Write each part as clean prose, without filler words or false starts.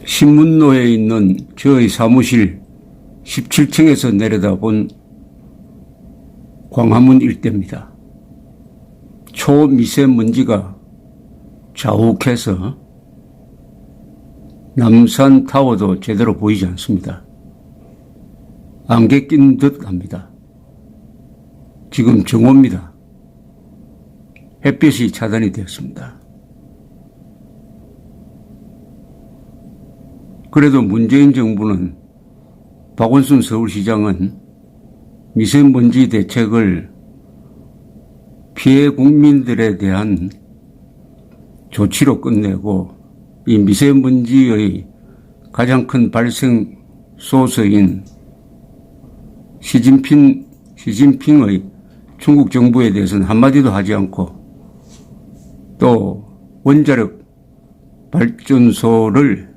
신문로에 있는 저의 사무실 17층에서 내려다본 광화문 일대입니다. 초미세먼지가 자욱해서 남산타워도 제대로 보이지 않습니다. 안개 낀 듯 합니다. 지금 정오입니다. 햇빛이 차단이 되었습니다. 그래도 문재인 정부는, 박원순 서울시장은 미세먼지 대책을 피해 국민들에 대한 조치로 끝내고 이 미세먼지의 가장 큰 발생 소스인 시진핑의 중국 정부에 대해서는 한마디도 하지 않고 또 원자력 발전소를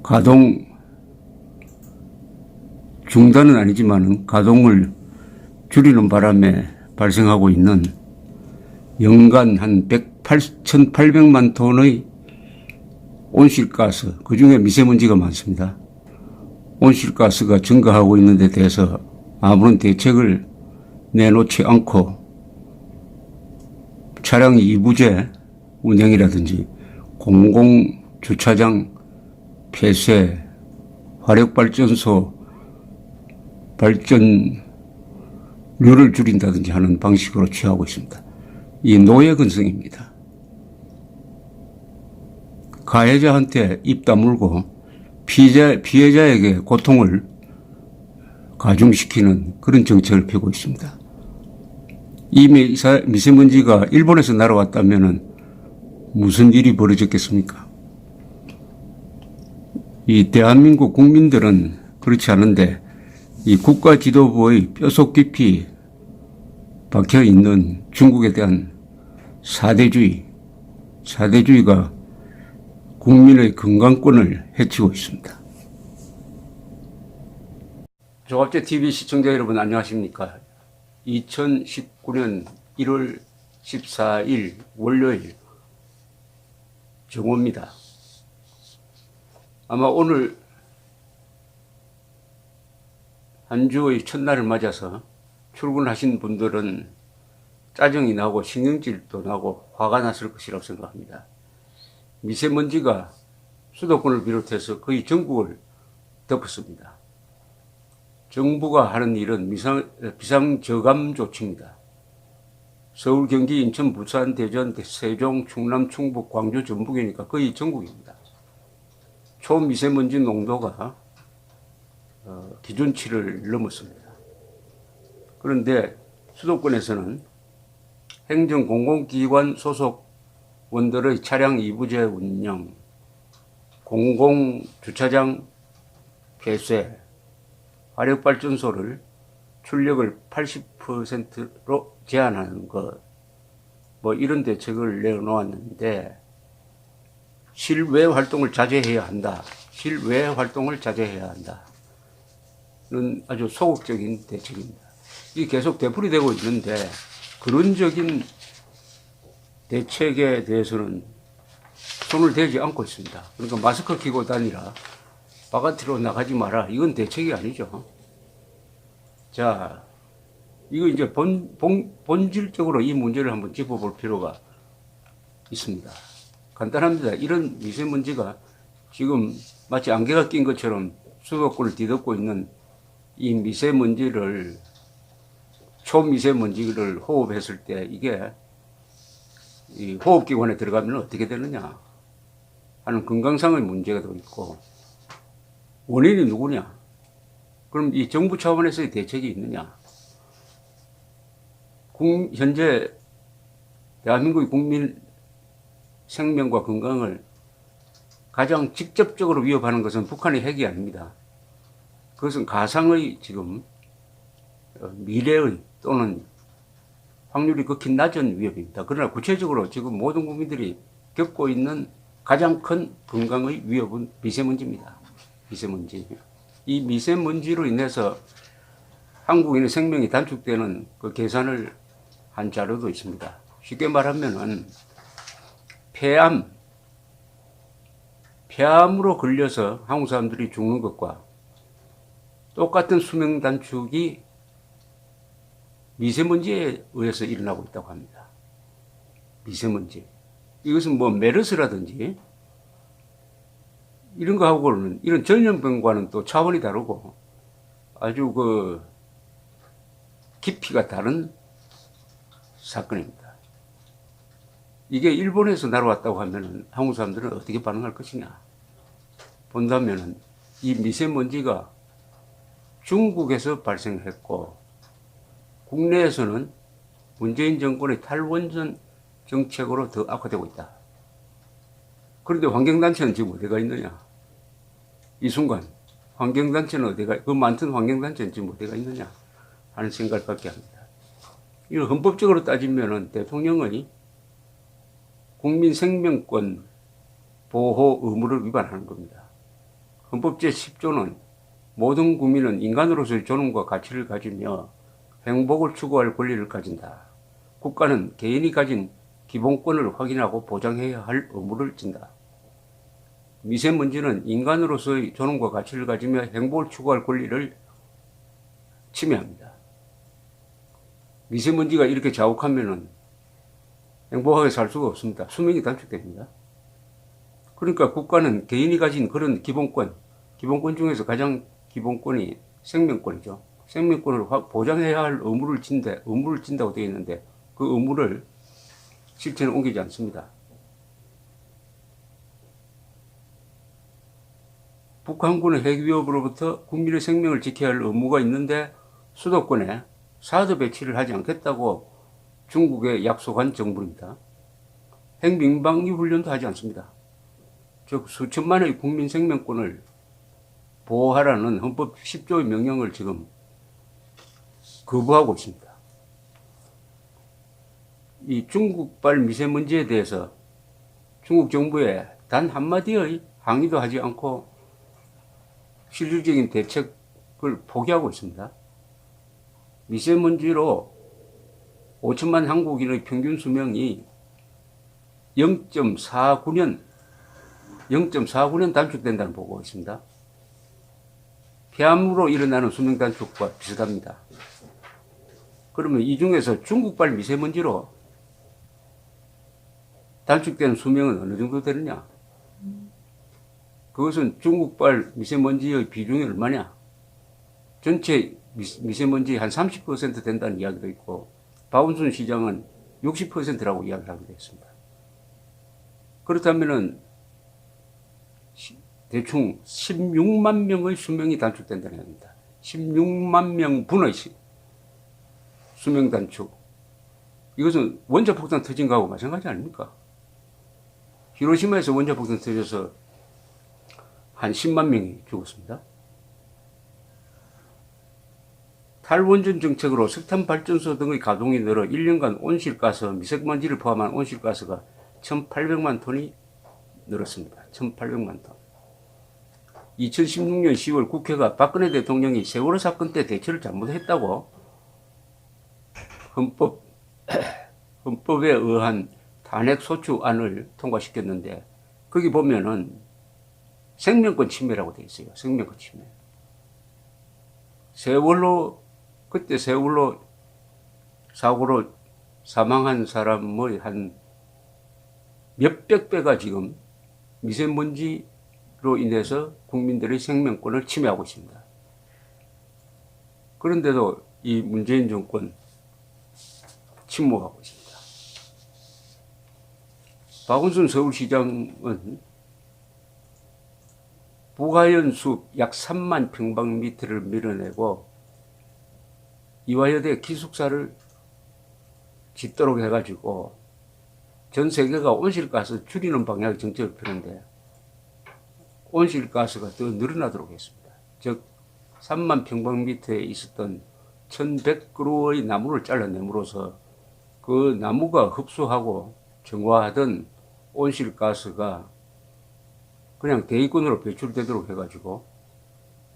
가동 중단은 아니지만 가동을 줄이는 바람에 발생하고 있는 연간 한 1,800만 톤의 온실가스, 그중에 미세먼지가 많습니다. 온실가스가 증가하고 있는 데 대해서 아무런 대책을 내놓지 않고 차량 2부제 운행이라든지 공공주차장 폐쇄, 화력발전소 발전료를 줄인다든지 하는 방식으로 취하고 있습니다. 이 노예 근성입니다. 가해자한테 입 다물고 피해자에게 고통을 가중시키는 그런 정책을 펴고 있습니다. 이 미세먼지가 일본에서 날아왔다면 무슨 일이 벌어졌겠습니까? 이 대한민국 국민들은 그렇지 않은데 이 국가 지도부의 뼛속 깊이 박혀 있는 중국에 대한 사대주의가 국민의 건강권을 해치고 있습니다. 조갑제TV 시청자 여러분 안녕하십니까? 2019년 1월 14일 월요일 정오입니다. 아마 오늘 한 주의 첫날을 맞아서 출근하신 분들은 짜증이 나고 신경질도 나고 화가 났을 것이라고 생각합니다. 미세먼지가 수도권을 비롯해서 거의 전국을 덮었습니다. 정부가 하는 일은 비상저감 조치입니다. 서울, 경기, 인천, 부산, 대전, 세종, 충남, 충북, 광주, 전북이니까 거의 전국입니다. 초미세먼지 농도가 기준치를 넘었습니다. 그런데 수도권에서는 행정공공기관 소속원들의 차량 2부제 운영, 공공주차장 폐쇄, 화력발전소를 출력을 80%로 제한하는 것, 이런 대책을 내놓았는데 실외 활동을 자제해야 한다. 는 아주 소극적인 대책입니다. 이게 계속 되풀이되고 있는데 근원적인 대책에 대해서는 손을 대지 않고 있습니다. 그러니까 마스크 끼고 다니라, 바깥으로 나가지 마라, 이건 대책이 아니죠. 자, 이거 이제 본질적으로 이 문제를 한번 짚어볼 필요가 있습니다. 간단합니다. 이런 미세먼지가 지금 마치 안개가 낀 것처럼 수도권을 뒤덮고 있는 이 초미세먼지를 호흡했을 때 이게 이 호흡기관에 들어가면 어떻게 되느냐 하는 건강상의 문제가 더 있고, 원인이 누구냐? 그럼 이 정부 차원에서의 대책이 있느냐? 현재 대한민국의 국민 생명과 건강을 가장 직접적으로 위협하는 것은 북한의 핵이 아닙니다. 그것은 가상의 지금 미래의 또는 확률이 극히 낮은 위협입니다. 그러나 구체적으로 지금 모든 국민들이 겪고 있는 가장 큰 건강의 위협은 미세먼지입니다. 미세먼지. 이 미세먼지로 인해서 한국인의 생명이 단축되는 그 계산을 한 자료도 있습니다. 쉽게 말하면은 폐암, 폐암으로 걸려서 한국 사람들이 죽는 것과 똑같은 수명 단축이 미세먼지에 의해서 일어나고 있다고 합니다. 미세먼지. 이것은 뭐 메르스라든지 이런 거하고는, 이런 전염병과는 또 차원이 다르고 아주 그 깊이가 다른 사건입니다. 이게 일본에서 날아왔다고 하면 한국 사람들은 어떻게 반응할 것이냐 본다면은, 이 미세먼지가 중국에서 발생했고 국내에서는 문재인 정권의 탈원전 정책으로 더 악화되고 있다. 그런데 환경단체는 지금 어디가 있느냐? 이 순간 환경단체는 어디가, 그 많던 환경단체는 지금 어디가 있느냐 하는 생각을 갖게 합니다. 이거 헌법적으로 따지면은 대통령의 국민 생명권 보호 의무를 위반하는 겁니다. 헌법 제10조는 모든 국민은 인간으로서의 존엄과 가치를 가지며 행복을 추구할 권리를 가진다. 국가는 개인이 가진 기본권을 확인하고 보장해야 할 의무를 진다. 미세먼지는 인간으로서의 존엄과 가치를 가지며 행복을 추구할 권리를 침해합니다. 미세먼지가 이렇게 자욱하면은 행복하게 살 수가 없습니다. 수명이 단축됩니다. 그러니까 국가는 개인이 가진 그런 기본권 중에서 가장 기본권이 생명권이죠. 생명권을 보장해야 할 의무를 진다고 되어 있는데 그 의무를 실체는 옮기지 않습니다. 북한군의 핵위협으로부터 국민의 생명을 지켜야 할 의무가 있는데 수도권에 사드 배치를 하지 않겠다고 중국에 약속한 정부입니다. 핵민방위 훈련도 하지 않습니다. 즉 수천만의 국민 생명권을 보호하라는 헌법 10조의 명령을 지금 거부하고 있습니다. 이 중국발 미세먼지에 대해서 중국 정부에 단 한마디의 항의도 하지 않고 실질적인 대책을 포기하고 있습니다. 미세먼지로 5천만 한국인의 평균 수명이 0.49년 단축된다는 보고가 있습니다. 폐암으로 일어나는 수명 단축과 비슷합니다. 그러면 이 중에서 중국발 미세먼지로 단축되는 수명은 어느 정도 되느냐? 그것은 중국발 미세먼지의 비중이 얼마냐? 전체 미세먼지의 한 30% 된다는 이야기도 있고 박원순 시장은 60%라고 이야기를 하기도 했습니다. 그렇다면은 대충 16만 명의 수명이 단축된다는 얘기입니다. 16만 명분의 수명 단축. 이것은 원자폭탄 터진 거하고 마찬가지 아닙니까? 히로시마에서 원자폭탄 터져서 한 10만 명이 죽었습니다. 탈원전 정책으로 석탄 발전소 등의 가동이 늘어 1년간 온실가스, 미세먼지를 포함한 온실가스가 1,800만 톤이 늘었습니다. 1,800만 톤. 2016년 10월 국회가 박근혜 대통령이 세월호 사건 때 대처를 잘못했다고 헌법에 의한 탄핵 소추안을 통과시켰는데 거기 보면은 생명권 침해라고 되어 있어요. 생명권 침해. 그때 세월호 사고로 사망한 사람의 한 몇백 배가 지금 미세먼지로 인해서 국민들의 생명권을 침해하고 있습니다. 그런데도 이 문재인 정권 침묵하고 있습니다. 박원순 서울시장은 부가연숲 약 3만 평방미터를 밀어내고 이화여대 기숙사를 짓도록 해가지고 전 세계가 온실가스 줄이는 방향의 정책을 펴는데 온실가스가 더 늘어나도록 했습니다. 즉 3만 평방미터에 있었던 1100그루의 나무를 잘라내므로써 그 나무가 흡수하고 정화하던 온실가스가 그냥 대기권으로 배출되도록 해가지고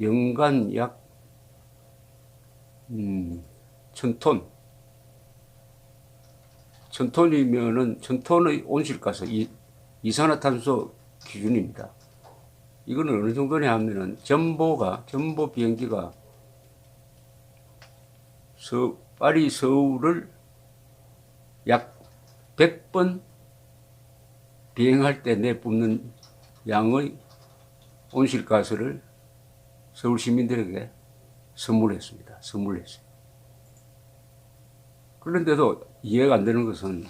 연간 약 1000톤 1000톤이면은 1000톤의 온실가스 이산화탄소 기준입니다. 이거는 어느 정도냐 하면은 전보 비행기가 파리 서울을 약 100번 비행할 때 내뿜는 양의 온실가스를 서울 시민들에게 선물했습니다. 선물했어요. 그런데도 이해가 안 되는 것은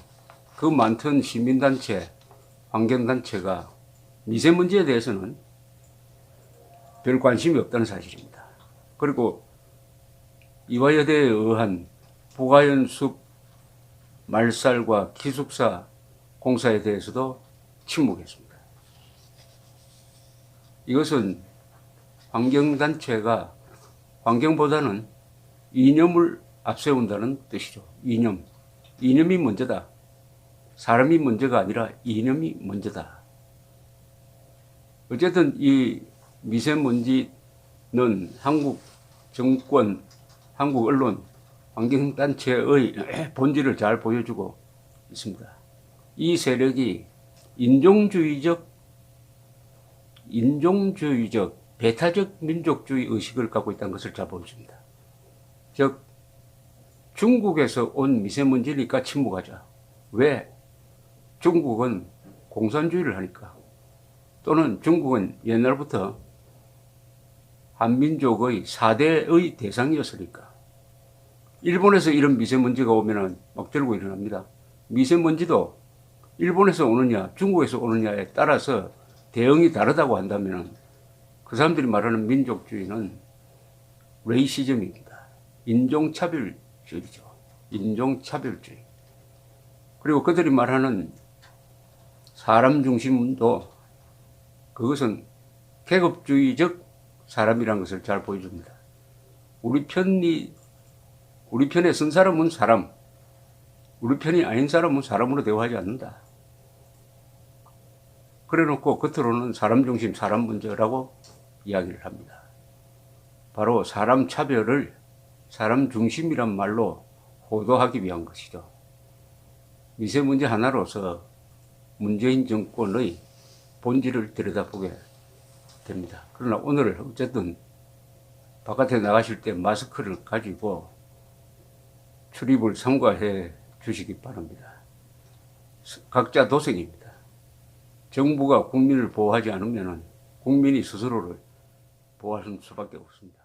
그 많던 시민단체, 환경단체가 미세먼지에 대해서는 별 관심이 없다는 사실입니다. 그리고 이화여대에 의한 부가연수 말살과 기숙사 공사에 대해서도 침묵했습니다. 이것은 환경단체가 환경보다는 이념을 앞세운다는 뜻이죠. 이념이 먼저다. 사람이 먼저가 아니라 이념이 먼저다. 어쨌든 이 미세먼지는 한국 정권, 한국 언론, 환경단체의 본질을 잘 보여주고 있습니다. 이 세력이 인종주의적, 배타적 민족주의 의식을 갖고 있다는 것을 잘 보여줍니다. 즉, 중국에서 온 미세먼지니까 침묵하자. 왜? 중국은 공산주의를 하니까. 또는 중국은 옛날부터 한민족의 4대의 대상이었으니까. 일본에서 이런 미세먼지가 오면은 막 들고 일어납니다. 미세먼지도 일본에서 오느냐, 중국에서 오느냐에 따라서 대응이 다르다고 한다면은 그 사람들이 말하는 민족주의는 레이시즘입니다. 인종차별주의죠. 인종차별주의. 그리고 그들이 말하는 사람 중심도 그것은 계급주의적 사람이라는 것을 잘 보여줍니다. 우리 편에 선 사람은 사람, 우리 편이 아닌 사람은 사람으로 대우하지 않는다. 그래 놓고 겉으로는 사람 중심, 사람 먼저라고 이야기를 합니다. 바로 사람 차별을 사람 중심이란 말로 호도하기 위한 것이죠. 미세먼지 하나로서 문재인 정권의 본질을 들여다보게 됩니다. 그러나 오늘 어쨌든 바깥에 나가실 때 마스크를 가지고 출입을 삼가해 주시기 바랍니다. 각자 도생입니다. 정부가 국민을 보호하지 않으면 국민이 스스로를 보호할 수밖에 없습니다.